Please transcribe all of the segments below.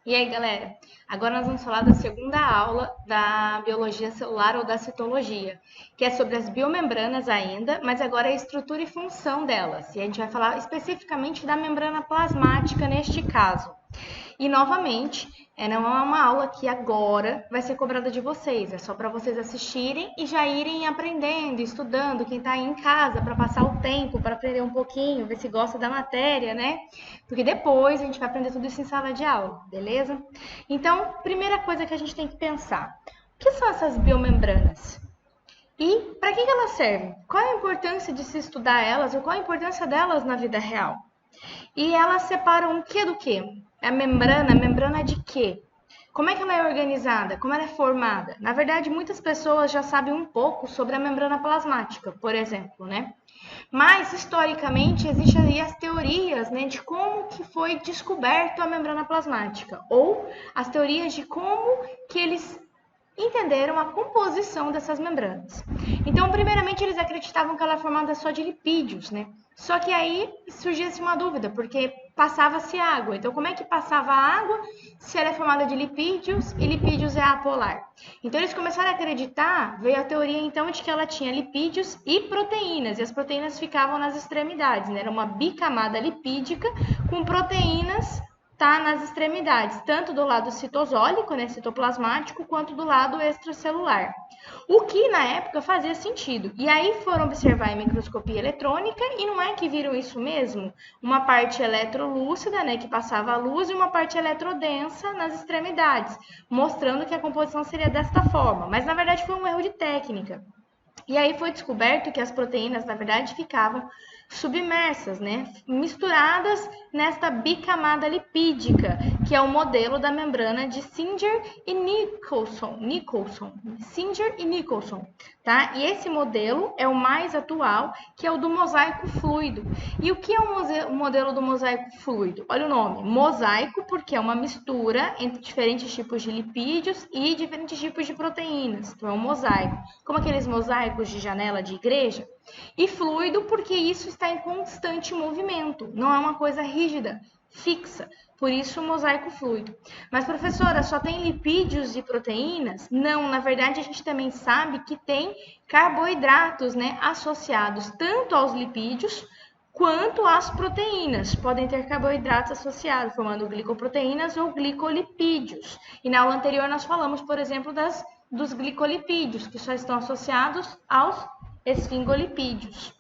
E aí, galera? Agora nós vamos falar da segunda aula da biologia celular ou da citologia, que é sobre as biomembranas ainda, mas agora é a estrutura e função delas. E a gente vai falar especificamente da membrana plasmática neste caso. E novamente, não é uma aula que agora vai ser cobrada de vocês, é só para vocês assistirem e já irem aprendendo, estudando, quem está aí em casa, para passar o tempo, para aprender um pouquinho, ver se gosta da matéria, né? Porque depois a gente vai aprender tudo isso em sala de aula, beleza? Então, primeira coisa que a gente tem que pensar: o que são essas biomembranas? E para que elas servem? Qual é a importância de se estudar elas ou qual a importância delas na vida real? E elas separam o que do que? A membrana de quê? Como é que ela é organizada? Como ela é formada? Na verdade, muitas pessoas já sabem um pouco sobre a membrana plasmática, por exemplo, né? Mas, historicamente, existem aí as teorias, né, de como que foi descoberto a membrana plasmática, ou as teorias de como que eles entenderam a composição dessas membranas. Então, primeiramente, eles acreditavam que ela é formada só de lipídios, né? Só que aí surgia-se uma dúvida, porque passava-se água. Então, como é que passava a água se ela é formada de lipídios e lipídios é apolar? Então, eles começaram a acreditar, veio a teoria então de que ela tinha lipídios e proteínas, e as proteínas ficavam nas extremidades, né? Era uma bicamada lipídica com proteínas nas extremidades, tanto do lado citosólico, né, citoplasmático, quanto do lado extracelular. O que na época fazia sentido. E aí foram observar em microscopia eletrônica e não é que viram isso mesmo? Uma parte eletrolúcida, né, que passava a luz, e uma parte eletrodensa nas extremidades, mostrando que a composição seria desta forma. Mas na verdade foi um erro de técnica. E aí foi descoberto que as proteínas, na verdade, ficavam submersas, né, misturadas nesta bicamada lipídica, que é o modelo da membrana de Singer e Nicholson, tá? E esse modelo é o mais atual, que é o do mosaico fluido. E o que é o modelo do mosaico fluido? Olha o nome, mosaico, porque é uma mistura entre diferentes tipos de lipídios e diferentes tipos de proteínas, então é um mosaico, como aqueles mosaicos de janela de igreja. E fluido porque isso está em constante movimento, não é uma coisa rígida, fixa, por isso o mosaico fluido. Mas, professora, só tem lipídios e proteínas? Não, na verdade a gente também sabe que tem carboidratos, né, associados tanto aos lipídios quanto às proteínas. Podem ter carboidratos associados, formando glicoproteínas ou glicolipídios. E na aula anterior nós falamos, por exemplo, dos glicolipídios, que só estão associados aos esfingolipídios.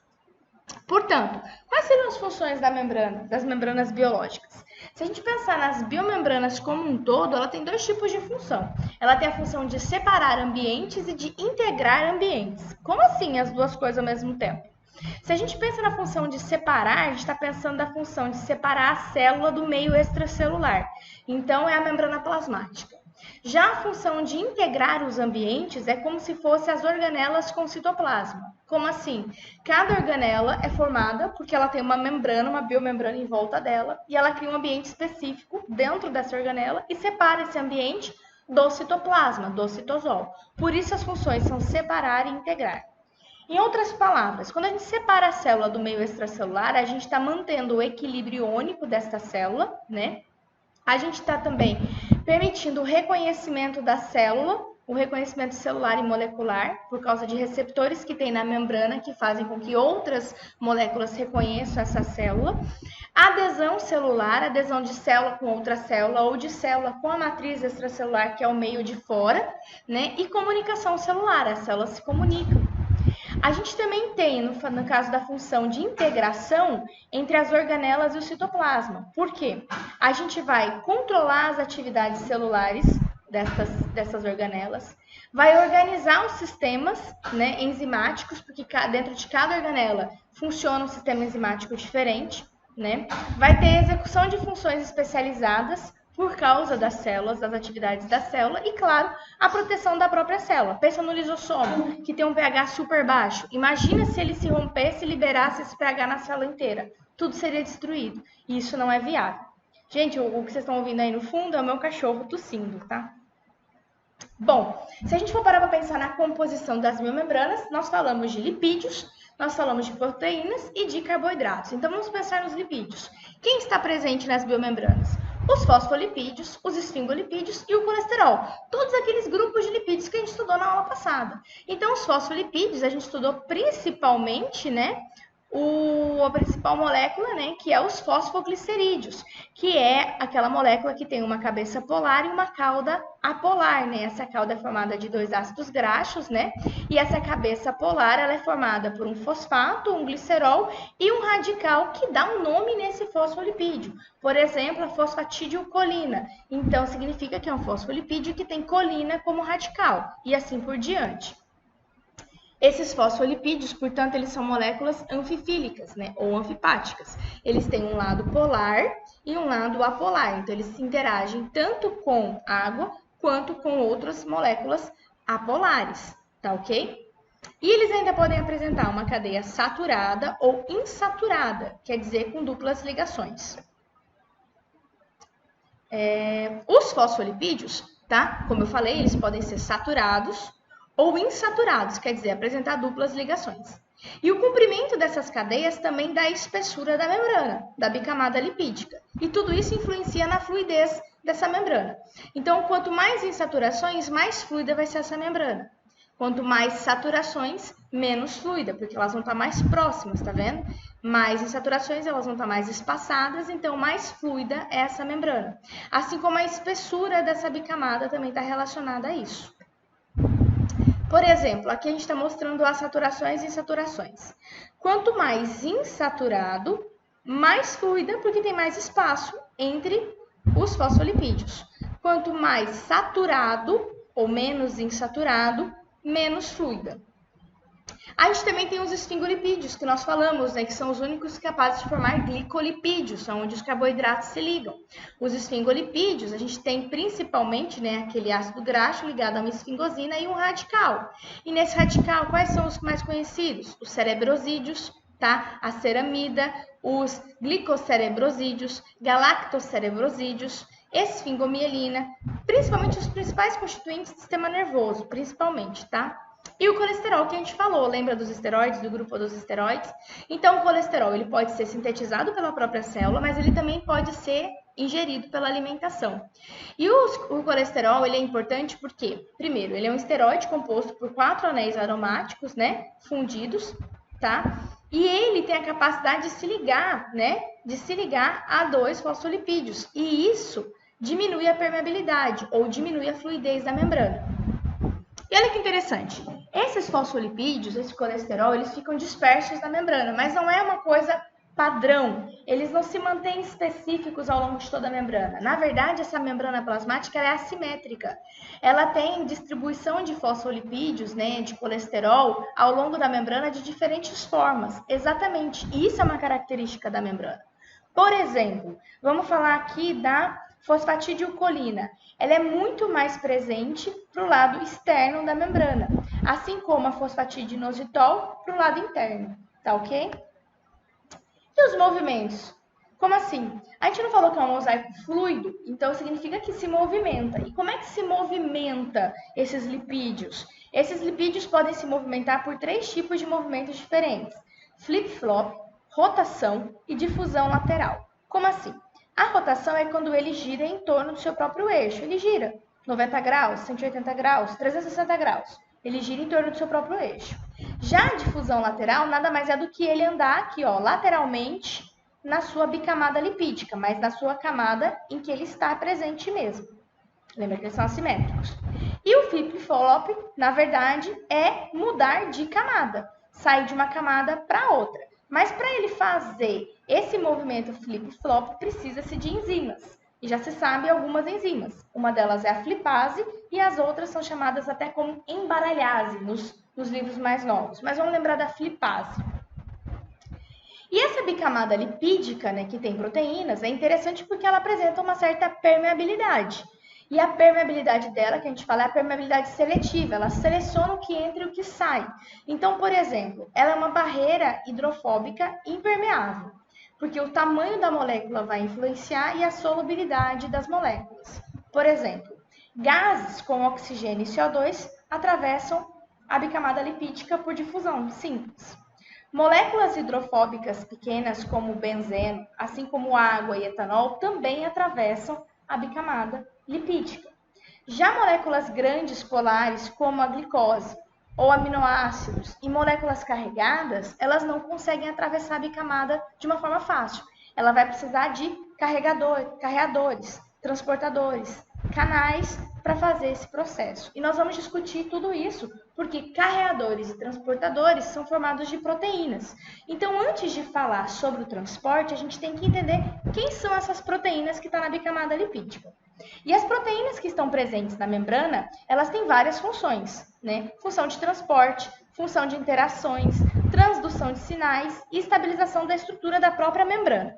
Portanto, quais seriam as funções das membranas biológicas? Se a gente pensar nas biomembranas como um todo, ela tem dois tipos de função. Ela tem a função de separar ambientes e de integrar ambientes. Como assim as duas coisas ao mesmo tempo? Se a gente pensa na função de separar, a gente está pensando na função de separar a célula do meio extracelular. Então, é a membrana plasmática. Já a função de integrar os ambientes é como se fossem as organelas com citoplasma. Como assim? Cada organela é formada porque ela tem uma membrana, uma biomembrana em volta dela, e ela cria um ambiente específico dentro dessa organela e separa esse ambiente do citoplasma, do citosol. Por isso as funções são separar e integrar. Em outras palavras, quando a gente separa a célula do meio extracelular, a gente está mantendo o equilíbrio iônico desta célula, né? A gente está também permitindo o reconhecimento da célula, o reconhecimento celular e molecular, por causa de receptores que tem na membrana que fazem com que outras moléculas reconheçam essa célula. Adesão celular, adesão de célula com outra célula ou de célula com a matriz extracelular, que é o meio de fora, né? E comunicação celular, as células se comunicam. A gente também tem, no caso da função de integração, entre as organelas e o citoplasma. Por quê? A gente vai controlar as atividades celulares dessas organelas, vai organizar os sistemas, né, enzimáticos, porque dentro de cada organela funciona um sistema enzimático diferente, né? Vai ter execução de funções especializadas por causa das células, das atividades da célula e, claro, a proteção da própria célula. Pensa no lisossomo, que tem um pH super baixo. Imagina se ele se rompesse e liberasse esse pH na célula inteira. Tudo seria destruído. E isso não é viável. Gente, o que vocês estão ouvindo aí no fundo é o meu cachorro tossindo, tá? Bom, se a gente for parar para pensar na composição das biomembranas, nós falamos de lipídios, nós falamos de proteínas e de carboidratos. Então, vamos pensar nos lipídios. Quem está presente nas biomembranas? os fosfolipídios, os esfingolipídios e o colesterol. Todos aqueles grupos de lipídios que a gente estudou na aula passada. Então, os fosfolipídios, a gente estudou principalmente, né, a principal molécula, né, que é os fosfoglicerídeos, que é aquela molécula que tem uma cabeça polar e uma cauda apolar, né? Essa cauda é formada de 2 ácidos graxos, né? E essa cabeça polar, ela é formada por um fosfato, um glicerol e um radical que dá um nome nesse fosfolipídio. Por exemplo, a fosfatidilcolina. Então, significa que é um fosfolipídio que tem colina como radical e assim por diante. Esses fosfolipídios, portanto, eles são moléculas anfifílicas, né, ou anfipáticas. Eles têm um lado polar e um lado apolar. Então, eles se interagem tanto com água quanto com outras moléculas apolares, tá ok? E eles ainda podem apresentar uma cadeia saturada ou insaturada, quer dizer, com duplas ligações. Os fosfolipídios, tá? Como eu falei, eles podem ser saturados ou insaturados, quer dizer, apresentar duplas ligações. E o comprimento dessas cadeias também dá a espessura da membrana, da bicamada lipídica. E tudo isso influencia na fluidez dessa membrana. Então, quanto mais insaturações, mais fluida vai ser essa membrana. Quanto mais saturações, menos fluida, porque elas vão estar mais próximas, tá vendo? Mais insaturações, elas vão estar mais espaçadas, então mais fluida é essa membrana. Assim como a espessura dessa bicamada também está relacionada a isso. Por exemplo, aqui a gente está mostrando as saturações e insaturações. Quanto mais insaturado, mais fluida, porque tem mais espaço entre os fosfolipídios. Quanto mais saturado ou menos insaturado, menos fluida. A gente também tem os esfingolipídios, que nós falamos, né, que são os únicos capazes de formar glicolipídios, são onde os carboidratos se ligam. Os esfingolipídios, a gente tem principalmente, né, aquele ácido graxo ligado a uma esfingosina e um radical. E nesse radical, quais são os mais conhecidos? Os cerebrosídeos, tá? A ceramida, os glicocerebrosídeos, galactocerebrosídeos, esfingomielina, principalmente os principais constituintes do sistema nervoso, principalmente, tá? E o colesterol que a gente falou, lembra dos esteroides, do grupo dos esteroides? Então, o colesterol ele pode ser sintetizado pela própria célula, mas ele também pode ser ingerido pela alimentação. E o colesterol ele é importante porque, primeiro, ele é um esteroide composto por 4 anéis aromáticos, né, fundidos, tá? E ele tem a capacidade de se ligar, né, de se ligar a 2 fosfolipídios. E isso diminui a permeabilidade ou diminui a fluidez da membrana. E olha que interessante, esses fosfolipídios, esse colesterol, eles ficam dispersos na membrana, mas não é uma coisa padrão, eles não se mantêm específicos ao longo de toda a membrana. Na verdade, essa membrana plasmática é assimétrica, ela tem distribuição de fosfolipídios, né, de colesterol, ao longo da membrana de diferentes formas, exatamente, isso é uma característica da membrana. Por exemplo, vamos falar aqui da fosfatidilcolina. Ela é muito mais presente para o lado externo da membrana, assim como a fosfatidinozitol para o lado interno, tá ok? E os movimentos? Como assim? A gente não falou que é um mosaico fluido, então significa que se movimenta. E como é que se movimenta esses lipídios? Esses lipídios podem se movimentar por 3 tipos de movimentos diferentes: flip-flop, rotação e difusão lateral. Como assim? A rotação é quando ele gira em torno do seu próprio eixo. Ele gira 90 graus, 180 graus, 360 graus. Ele gira em torno do seu próprio eixo. Já a difusão lateral nada mais é do que ele andar aqui, ó, lateralmente na sua bicamada lipídica, mas na sua camada em que ele está presente mesmo. Lembra que eles são assimétricos. E o flip-flop, na verdade, é mudar de camada, sair de uma camada para outra. Mas para ele fazer esse movimento flip-flop, precisa-se de enzimas. E já se sabe algumas enzimas. Uma delas é a flipase e as outras são chamadas até como embaralhase nos livros mais novos. Mas vamos lembrar da flipase. E essa bicamada lipídica, né, que tem proteínas, é interessante porque ela apresenta uma certa permeabilidade. E a permeabilidade dela, que a gente fala, é a permeabilidade seletiva. Ela seleciona o que entra e o que sai. Então, por exemplo, ela é uma barreira hidrofóbica impermeável, porque o tamanho da molécula vai influenciar e a solubilidade das moléculas. Por exemplo, gases com oxigênio e CO2 atravessam a bicamada lipídica por difusão simples. Moléculas hidrofóbicas pequenas, como o benzeno, assim como água e etanol, também atravessam a bicamada lipídica. Já moléculas grandes polares, como a glicose ou aminoácidos e moléculas carregadas, elas não conseguem atravessar a bicamada de uma forma fácil. Ela vai precisar de carreadores, transportadores, canais para fazer esse processo. E nós vamos discutir tudo isso porque carreadores e transportadores são formados de proteínas. Então, antes de falar sobre o transporte, a gente tem que entender quem são essas proteínas que estão na bicamada lipídica. E as proteínas que estão presentes na membrana, elas têm várias funções, né? Função de transporte, função de interações, transdução de sinais e estabilização da estrutura da própria membrana.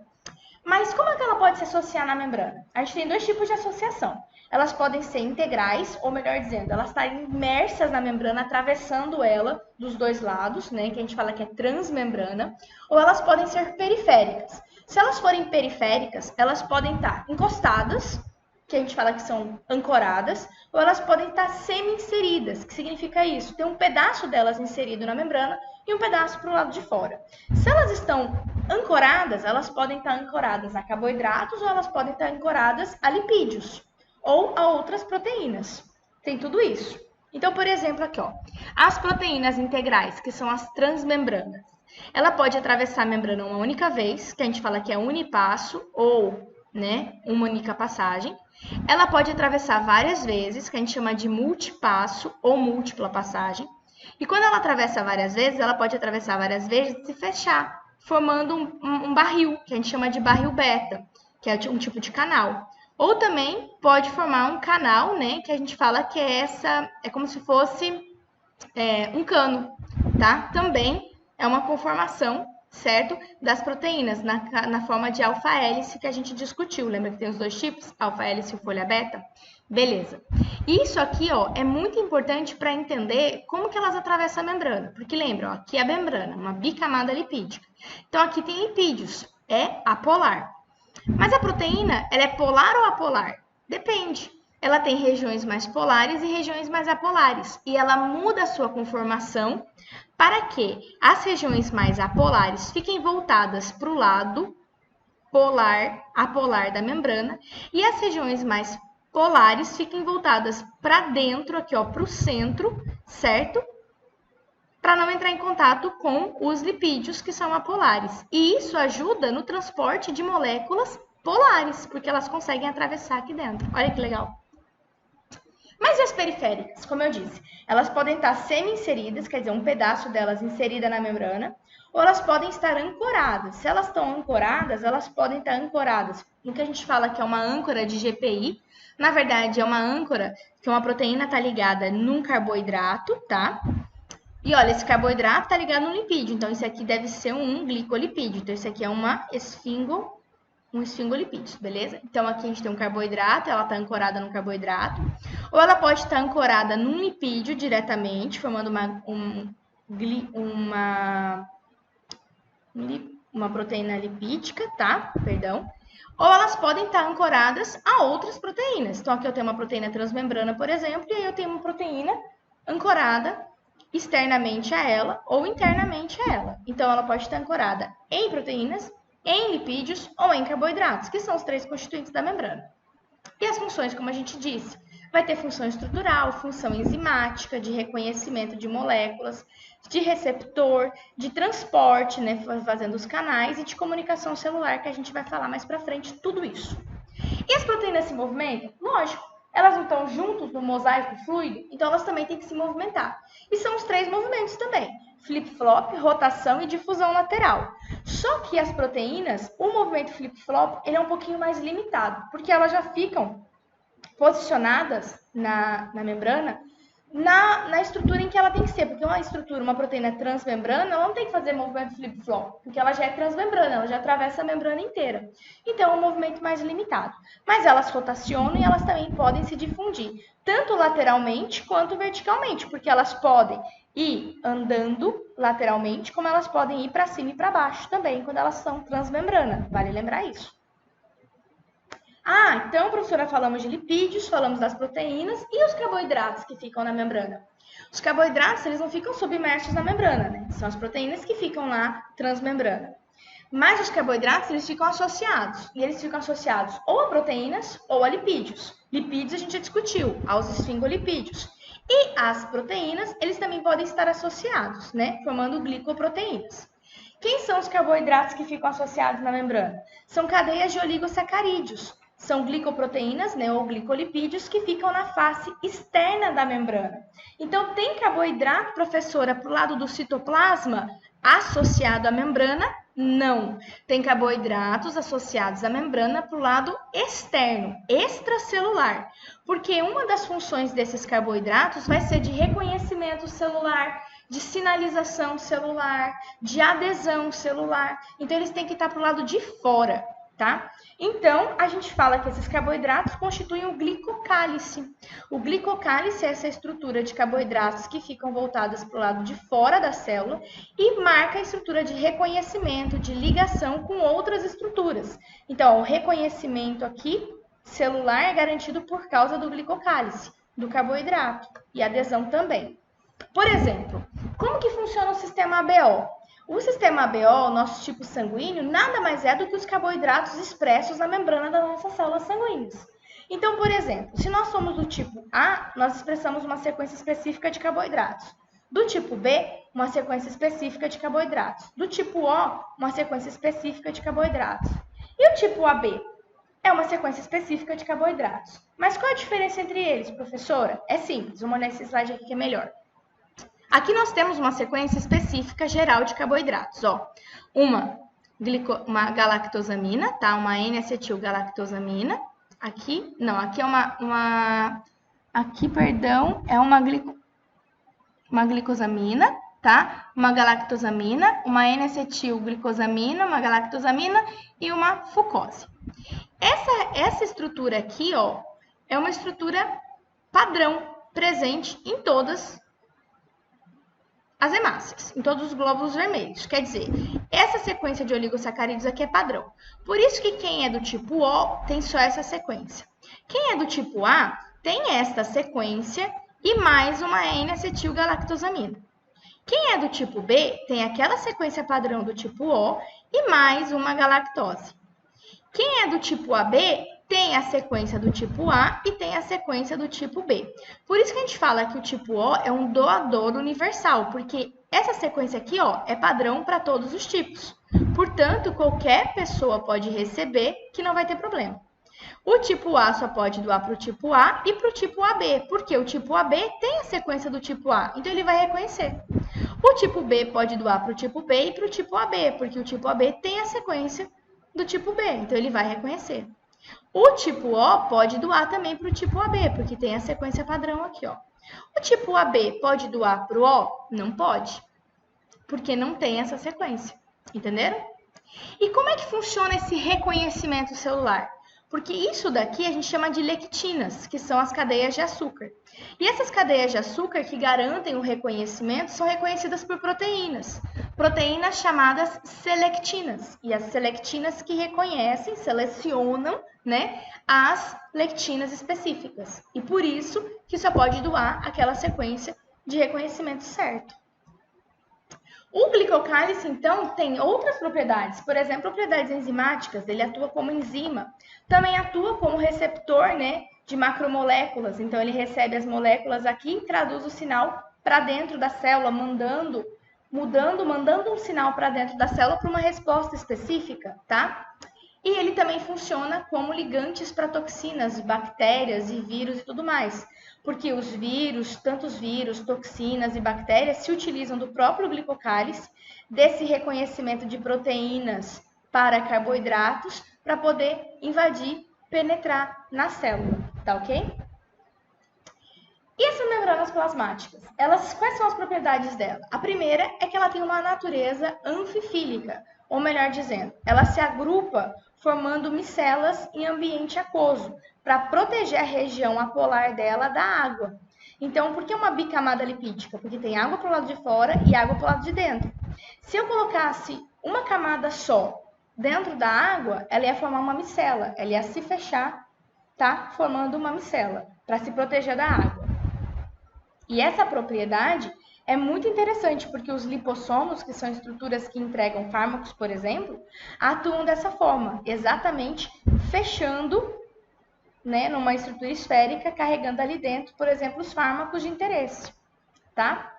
Mas como é que ela pode se associar na membrana? A gente tem dois tipos de associação. Elas podem ser integrais, ou melhor dizendo, elas estarem imersas na membrana, atravessando ela dos dois lados, né, que a gente fala que é transmembrana, ou elas podem ser periféricas. Se elas forem periféricas, elas podem estar encostadas, que a gente fala que são ancoradas, ou elas podem estar semi-inseridas, que significa isso? Tem um pedaço delas inserido na membrana e um pedaço para o lado de fora. Se elas estão ancoradas, elas podem estar ancoradas a carboidratos ou elas podem estar ancoradas a lipídios ou a outras proteínas. Tem tudo isso. Então, por exemplo, aqui, ó, as proteínas integrais, que são as transmembranas, ela pode atravessar a membrana uma única vez, que a gente fala que é unipasso ou, né, uma única passagem. Ela pode atravessar várias vezes, que a gente chama de multipasso ou múltipla passagem. E quando ela atravessa várias vezes, ela pode atravessar várias vezes e se fechar, formando um barril, que a gente chama de barril beta, que é um tipo de canal. Ou também pode formar um canal, né, que a gente fala que é como se fosse um cano, tá? Também é uma conformação, certo? Das proteínas, na forma de alfa-hélice que a gente discutiu. Lembra que tem os dois tipos? Alfa-hélice e folha beta? Beleza. Isso aqui, ó, é muito importante para entender como que elas atravessam a membrana. Porque lembra, ó, aqui é a membrana, uma bicamada lipídica. Então, aqui tem lipídios, é apolar. Mas a proteína, ela é polar ou apolar? Depende. Ela tem regiões mais polares e regiões mais apolares. E ela muda a sua conformação para que as regiões mais apolares fiquem voltadas para o lado apolar da membrana e as regiões mais polares fiquem voltadas para dentro, aqui ó, para o centro, certo? Para não entrar em contato com os lipídios que são apolares. E isso ajuda no transporte de moléculas polares, porque elas conseguem atravessar aqui dentro. Olha que legal. Mas e as periféricas? Como eu disse, elas podem estar semi-inseridas, quer dizer, um pedaço delas inserida na membrana, ou elas podem estar ancoradas. Se elas estão ancoradas, elas podem estar ancoradas no que a gente fala que é uma âncora de GPI. Na verdade, é uma âncora que uma proteína está ligada num carboidrato, tá? E olha, esse carboidrato está ligado no lipídio, então isso aqui deve ser um glicolipídio. Então, isso aqui é um esfingolipídio, beleza? Então, aqui a gente tem um carboidrato, ela está ancorada no carboidrato. Ou ela pode estar ancorada num lipídio diretamente, formando uma proteína lipídica, tá? Perdão. Ou elas podem estar ancoradas a outras proteínas. Então, aqui eu tenho uma proteína transmembrana, por exemplo, e aí eu tenho uma proteína ancorada externamente a ela ou internamente a ela. Então, ela pode estar ancorada em proteínas, em lipídios ou em carboidratos, que são os três constituintes da membrana. E as funções, como a gente disse, vai ter função estrutural, função enzimática, de reconhecimento de moléculas, de receptor, de transporte, né, fazendo os canais, e de comunicação celular, que a gente vai falar mais pra frente, tudo isso. E as proteínas se movimentam? Lógico, elas não estão juntos no mosaico fluido, então elas também têm que se movimentar. E são os três movimentos também, flip-flop, rotação e difusão lateral. Só que as proteínas, o movimento flip-flop, ele é um pouquinho mais limitado, porque elas já ficam posicionadas na membrana na estrutura em que ela tem que ser, porque uma proteína transmembrana, ela não tem que fazer movimento flip-flop, porque ela já é transmembrana, ela já atravessa a membrana inteira. Então, é um movimento mais limitado. Mas elas rotacionam e elas também podem se difundir, tanto lateralmente quanto verticalmente, porque elas podem ir andando lateralmente, como elas podem ir para cima e para baixo também, quando elas são transmembrana. Vale lembrar isso. Ah, então, professora, falamos de lipídios, falamos das proteínas e os carboidratos que ficam na membrana. Os carboidratos, eles não ficam submersos na membrana, né? São as proteínas que ficam lá transmembrana. Mas os carboidratos, eles ficam associados. E eles ficam associados ou a proteínas ou a lipídios. Lipídios a gente já discutiu, aos esfingolipídios. E as proteínas, eles também podem estar associados, né? Formando glicoproteínas. Quem são os carboidratos que ficam associados na membrana? São cadeias de oligosacarídeos. São glicoproteínas, né, ou glicolipídios, que ficam na face externa da membrana. Então, tem carboidrato, professora, para o lado do citoplasma associado à membrana? Não. Tem carboidratos associados à membrana para o lado externo, extracelular. Porque uma das funções desses carboidratos vai ser de reconhecimento celular, de sinalização celular, de adesão celular. Então, eles têm que estar para o lado de fora, tá? Então, a gente fala que esses carboidratos constituem o glicocálice. O glicocálice é essa estrutura de carboidratos que ficam voltadas para o lado de fora da célula e marca a estrutura de reconhecimento, de ligação com outras estruturas. Então, o reconhecimento aqui celular é garantido por causa do glicocálice, do carboidrato, e adesão também. Por exemplo, como que funciona o sistema ABO? O sistema ABO, nosso tipo sanguíneo, nada mais é do que os carboidratos expressos na membrana das nossas células sanguíneas. Então, por exemplo, se nós somos do tipo A, nós expressamos uma sequência específica de carboidratos. Do tipo B, uma sequência específica de carboidratos. Do tipo O, uma sequência específica de carboidratos. E o tipo AB? É uma sequência específica de carboidratos. Mas qual a diferença entre eles, professora? É simples, vamos olhar esse slide aqui que é melhor. Aqui nós temos uma sequência específica geral de carboidratos, ó. Uma galactosamina, tá? Uma N-acetilgalactosamina. Aqui, não, aqui é é uma glicosamina, tá? Uma galactosamina, uma N-acetilglicosamina, uma galactosamina e uma fucose. Essa estrutura aqui, ó, é uma estrutura padrão presente em todas as hemácias, em todos os glóbulos vermelhos. Quer dizer, essa sequência de oligosacarídeos aqui é padrão. Por isso que quem é do tipo O tem só essa sequência. Quem é do tipo A tem esta sequência e mais uma N-acetilgalactosamina. Quem é do tipo B tem aquela sequência padrão do tipo O e mais uma galactose. Quem é do tipo AB tem a sequência do tipo A e tem a sequência do tipo B. Por isso que a gente fala que o tipo O é um doador universal, porque essa sequência aqui, ó, é padrão para todos os tipos. Portanto, qualquer pessoa pode receber que não vai ter problema. O tipo A só pode doar para o tipo A e para o tipo AB, porque o tipo AB tem a sequência do tipo A, então ele vai reconhecer. O tipo B pode doar para o tipo B e para o tipo AB, porque o tipo AB tem a sequência do tipo B, então ele vai reconhecer. O tipo O pode doar também para o tipo AB, porque tem a sequência padrão aqui, ó. O tipo AB pode doar para o O? Não pode, porque não tem essa sequência, entenderam? E como é que funciona esse reconhecimento celular? Porque isso daqui a gente chama de lectinas, que são as cadeias de açúcar. E essas cadeias de açúcar que garantem o reconhecimento são reconhecidas por proteínas. Proteínas chamadas selectinas. E as selectinas que reconhecem, selecionam, né, as lectinas específicas. E por isso que só pode doar aquela sequência de reconhecimento certo. O glicocálice, então, tem outras propriedades. Por exemplo, propriedades enzimáticas. Ele atua como enzima. Também atua como receptor, né, de macromoléculas. Então, ele recebe as moléculas aqui e traduz o sinal para dentro da célula, mandando um sinal para dentro da célula para uma resposta específica, tá? E ele também funciona como ligantes para toxinas, bactérias e vírus e tudo mais. Porque os vírus, tanto os vírus, toxinas e bactérias, se utilizam do próprio glicocálice, desse reconhecimento de proteínas para carboidratos, para poder invadir, penetrar na célula, tá ok? E essas membranas plasmáticas? Quais são as propriedades dela? A primeira é que ela tem uma natureza anfifílica, ou melhor dizendo, ela se agrupa formando micelas em ambiente aquoso, para proteger a região apolar dela da água. Então, por que uma bicamada lipídica? Porque tem água para o lado de fora e água para o lado de dentro. Se eu colocasse uma camada só dentro da água, ela ia formar uma micela, ela ia se fechar tá? Formando uma micela para se proteger da água. E essa propriedade é muito interessante porque os lipossomos, que são estruturas que entregam fármacos, por exemplo, atuam dessa forma, exatamente fechando, né, numa estrutura esférica, carregando ali dentro, por exemplo, os fármacos de interesse, tá?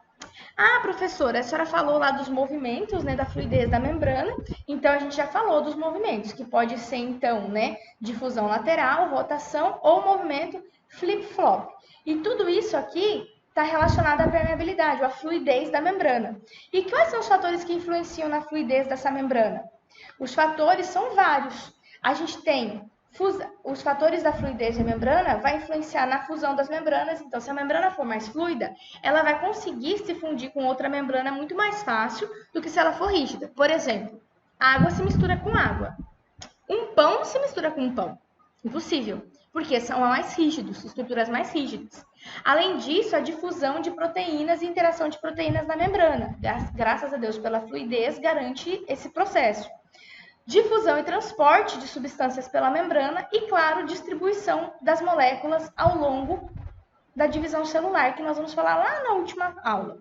Ah, professora, a senhora falou lá dos movimentos, né, da fluidez da membrana, então a gente já falou dos movimentos, que pode ser, então, né, difusão lateral, rotação ou movimento flip-flop. E tudo isso aqui está relacionado à permeabilidade, ou à fluidez da membrana. E quais são os fatores que influenciam na fluidez dessa membrana? Os fatores são vários. A gente tem os fatores da fluidez da membrana vai influenciar na fusão das membranas. Então, se a membrana for mais fluida, ela vai conseguir se fundir com outra membrana muito mais fácil do que se ela for rígida. Por exemplo, água se mistura com água. Um pão se mistura com um pão. Impossível, porque são mais rígidos, estruturas mais rígidas. Além disso, a difusão de proteínas e interação de proteínas na membrana, graças a Deus pela fluidez, garante esse processo. Difusão e transporte de substâncias pela membrana e, claro, distribuição das moléculas ao longo da divisão celular, que nós vamos falar lá na última aula.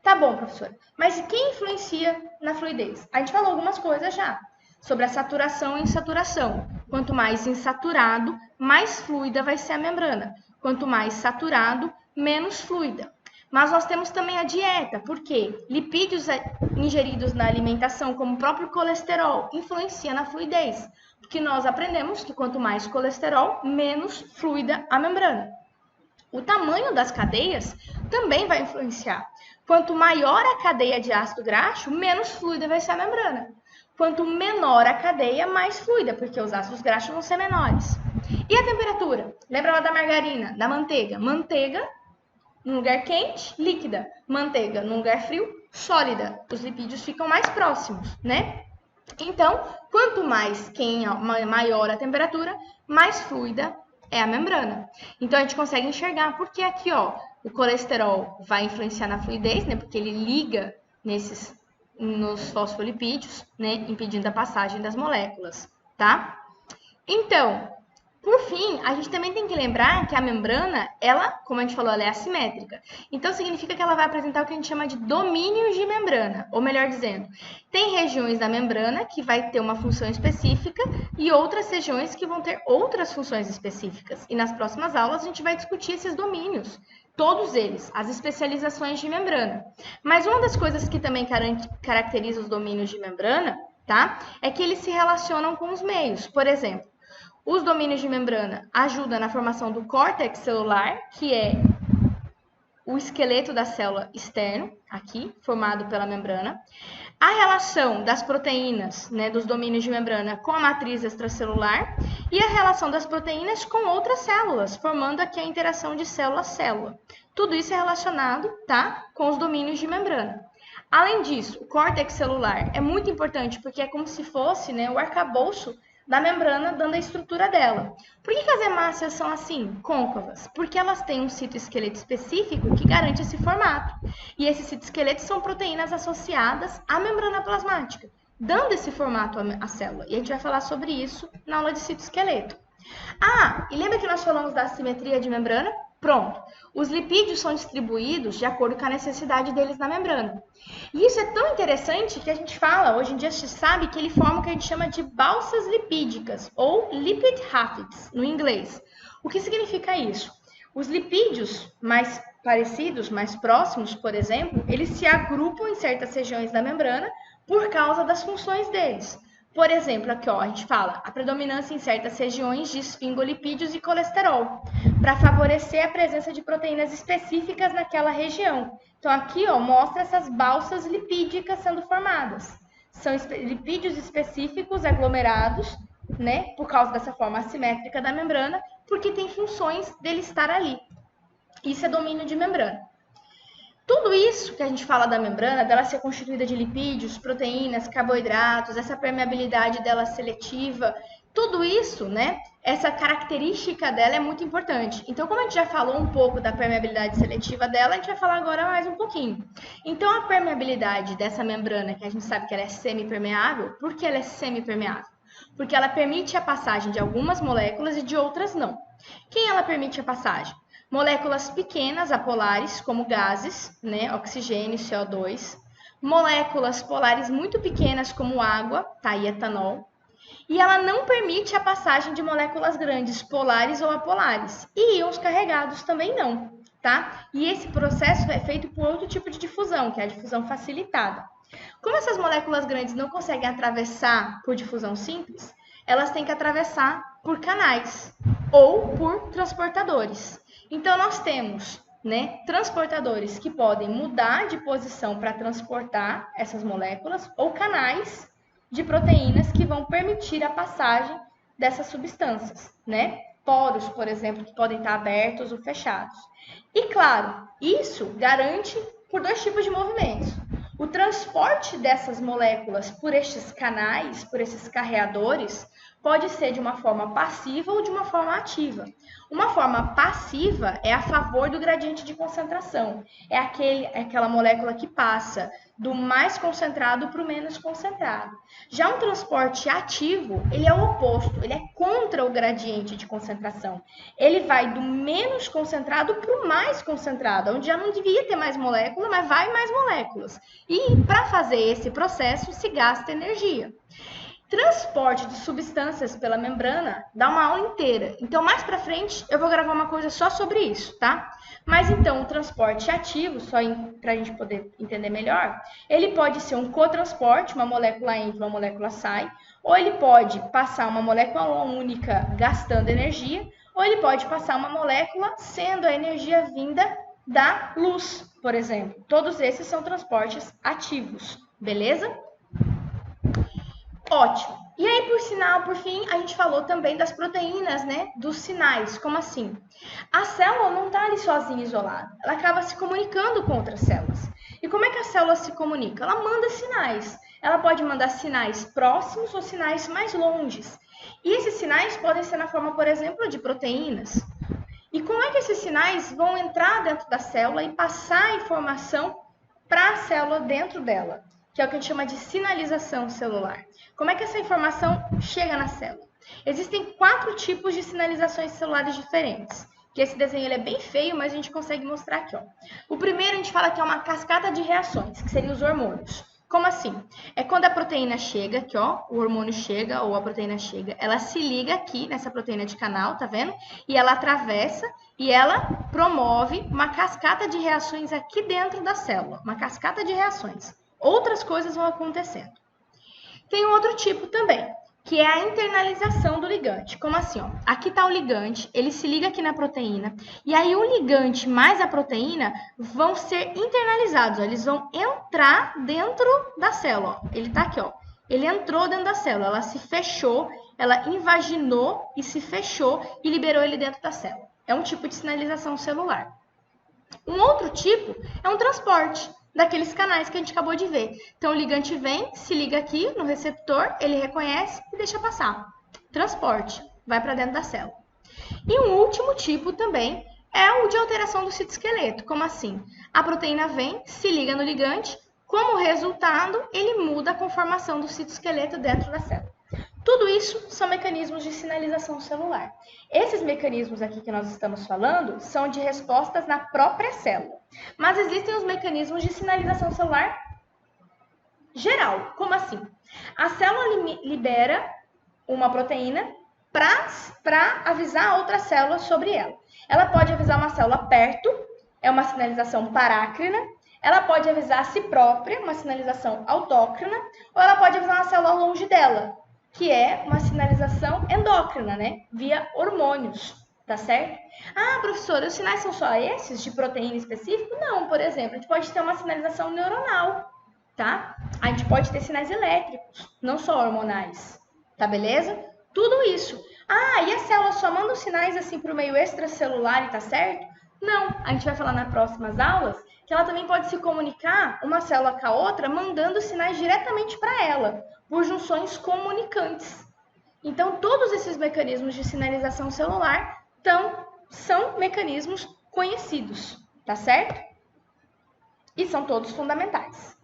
Tá bom, professora, mas quem influencia na fluidez? A gente falou algumas coisas já, sobre a saturação e insaturação. Quanto mais insaturado, mais fluida vai ser a membrana. Quanto mais saturado, menos fluida. Mas nós temos também a dieta, porque lipídios ingeridos na alimentação, como o próprio colesterol, influencia na fluidez. Porque nós aprendemos que quanto mais colesterol, menos fluida a membrana. O tamanho das cadeias também vai influenciar. Quanto maior a cadeia de ácido graxo, menos fluida vai ser a membrana. Quanto menor a cadeia, mais fluida, porque os ácidos graxos vão ser menores. E a temperatura? Lembra lá da margarina, da manteiga? Manteiga num lugar quente, líquida. Manteiga num lugar frio, sólida. Os lipídios ficam mais próximos, né? Então, quanto mais maior a temperatura, mais fluida é a membrana. Então, a gente consegue enxergar porque aqui, ó, o colesterol vai influenciar na fluidez, né? Porque ele liga nos fosfolipídios, né? Impedindo a passagem das moléculas, tá? Então, por fim, a gente também tem que lembrar que a membrana, ela, como a gente falou, ela é assimétrica. Então, significa que ela vai apresentar o que a gente chama de domínios de membrana. Ou melhor dizendo, tem regiões da membrana que vai ter uma função específica e outras regiões que vão ter outras funções específicas. E nas próximas aulas a gente vai discutir esses domínios. Todos eles, as especializações de membrana. Mas uma das coisas que também caracteriza os domínios de membrana, tá? É que eles se relacionam com os meios. Por exemplo, os domínios de membrana ajudam na formação do córtex celular, que é o esqueleto da célula externo, aqui, formado pela membrana. A relação das proteínas, né, dos domínios de membrana com a matriz extracelular e a relação das proteínas com outras células, formando aqui a interação de célula a célula. Tudo isso é relacionado, tá, com os domínios de membrana. Além disso, o córtex celular é muito importante porque é como se fosse, né, o arcabouço da membrana, dando a estrutura dela. Por que as hemácias são assim, côncavas? Porque elas têm um citoesqueleto específico que garante esse formato. E esses citoesqueletos são proteínas associadas à membrana plasmática, dando esse formato à célula. E a gente vai falar sobre isso na aula de citoesqueleto. Ah, e lembra que nós falamos da assimetria de membrana? Pronto. Os lipídios são distribuídos de acordo com a necessidade deles na membrana. E isso é tão interessante que a gente fala, hoje em dia a gente sabe que ele forma o que a gente chama de balsas lipídicas, ou lipid rapids, no inglês. O que significa isso? Os lipídios mais parecidos, mais próximos, por exemplo, eles se agrupam em certas regiões da membrana por causa das funções deles. Por exemplo, aqui ó, a gente fala a predominância em certas regiões de esfingolipídios e colesterol, para favorecer a presença de proteínas específicas naquela região. Então, aqui ó, mostra essas balsas lipídicas sendo formadas. São lipídios específicos aglomerados, né, por causa dessa forma assimétrica da membrana, porque tem funções dele estar ali. Isso é domínio de membrana. Tudo isso que a gente fala da membrana, dela ser constituída de lipídios, proteínas, carboidratos, essa permeabilidade dela seletiva, tudo isso, né? Essa característica dela é muito importante. Então, como a gente já falou um pouco da permeabilidade seletiva dela, a gente vai falar agora mais um pouquinho. Então, a permeabilidade dessa membrana, que a gente sabe que ela é semipermeável, por que ela é semipermeável? porque ela permite a passagem de algumas moléculas e de outras não. Quem ela permite a passagem? Moléculas pequenas apolares, como gases, né, oxigênio e CO2, moléculas polares muito pequenas, como água, tá, e etanol, e ela não permite a passagem de moléculas grandes, polares ou apolares, e íons carregados também não, tá? E esse processo é feito por outro tipo de difusão, que é a difusão facilitada. Como essas moléculas grandes não conseguem atravessar por difusão simples, elas têm que atravessar por canais ou por transportadores. Então, nós temos, né, transportadores que podem mudar de posição para transportar essas moléculas ou canais de proteínas que vão permitir a passagem dessas substâncias, né? Poros, por exemplo, que podem estar abertos ou fechados. E, claro, isso garante por dois tipos de movimentos. O transporte dessas moléculas por estes canais, por esses carreadores, pode ser de uma forma passiva ou de uma forma ativa. Uma forma passiva é a favor do gradiente de concentração. É aquela molécula que passa do mais concentrado para o menos concentrado. Já um transporte ativo, ele é o oposto, ele é contra o gradiente de concentração. Ele vai do menos concentrado para o mais concentrado, onde já não devia ter mais molécula, mas vai mais moléculas. E para fazer esse processo se gasta energia. Transporte de substâncias pela membrana dá uma aula inteira. Então, mais para frente, eu vou gravar uma coisa só sobre isso, tá? Mas, então, o transporte ativo, só para a gente poder entender melhor, ele pode ser um cotransporte, uma molécula entra, uma molécula sai, ou ele pode passar uma molécula única gastando energia, ou ele pode passar uma molécula sendo a energia vinda da luz, por exemplo. Todos esses são transportes ativos, beleza? Ótimo. E aí, por fim, a gente falou também das proteínas, né? Dos sinais. Como assim? A célula não está ali sozinha, isolada. Ela acaba se comunicando com outras células. E como é que a célula se comunica? Ela manda sinais. Ela pode mandar sinais próximos ou sinais mais longes. E esses sinais podem ser na forma, por exemplo, de proteínas. E como é que esses sinais vão entrar dentro da célula e passar a informação para a célula dentro dela? Que é o que a gente chama de sinalização celular. Como é que essa informação chega na célula? Existem 4 tipos de sinalizações celulares diferentes. Que esse desenho ele é bem feio, mas a gente consegue mostrar aqui. Ó. O primeiro a gente fala que é uma cascata de reações, que seriam os hormônios. Como assim? É quando a proteína chega, aqui ó, o hormônio chega ou a proteína chega, ela se liga aqui nessa proteína de canal, tá vendo? E ela atravessa e ela promove uma cascata de reações aqui dentro da célula, uma cascata de reações. Outras coisas vão acontecendo. Tem um outro tipo também, que é a internalização do ligante. Como assim? Ó? Aqui está o ligante, ele se liga aqui na proteína, e aí o ligante mais a proteína vão ser internalizados, ó, eles vão entrar dentro da célula. Ó. Ele está aqui, ó. Ele entrou dentro da célula, ela se fechou, ela invaginou e se fechou e liberou ele dentro da célula. É um tipo de sinalização celular. Um outro tipo é um transporte daqueles canais que a gente acabou de ver. Então, o ligante vem, se liga aqui no receptor, ele reconhece e deixa passar. Transporte, vai para dentro da célula. E um último tipo também é o de alteração do citoesqueleto. Como assim? A proteína vem, se liga no ligante, como resultado, ele muda a conformação do citoesqueleto dentro da célula. Tudo isso são mecanismos de sinalização celular. Esses mecanismos aqui que nós estamos falando são de respostas na própria célula. Mas existem os mecanismos de sinalização celular geral. Como assim? A célula libera uma proteína para avisar a outra célula sobre ela. Ela pode avisar uma célula perto, é uma sinalização parácrina. Ela pode avisar a si própria, uma sinalização autócrina. Ou ela pode avisar uma célula longe dela, que é uma sinalização endócrina, né? Via hormônios, tá certo? Ah, professora, os sinais são só esses de proteína específica? Não, por exemplo, a gente pode ter uma sinalização neuronal, tá? A gente pode ter sinais elétricos, não só hormonais, tá beleza? Tudo isso. Ah, e a célula só manda os sinais assim para o meio extracelular e tá certo? Não, a gente vai falar nas próximas aulas que ela também pode se comunicar uma célula com a outra, mandando sinais diretamente para ela, por junções comunicantes. Então, todos esses mecanismos de sinalização celular são mecanismos conhecidos, tá certo? E são todos fundamentais.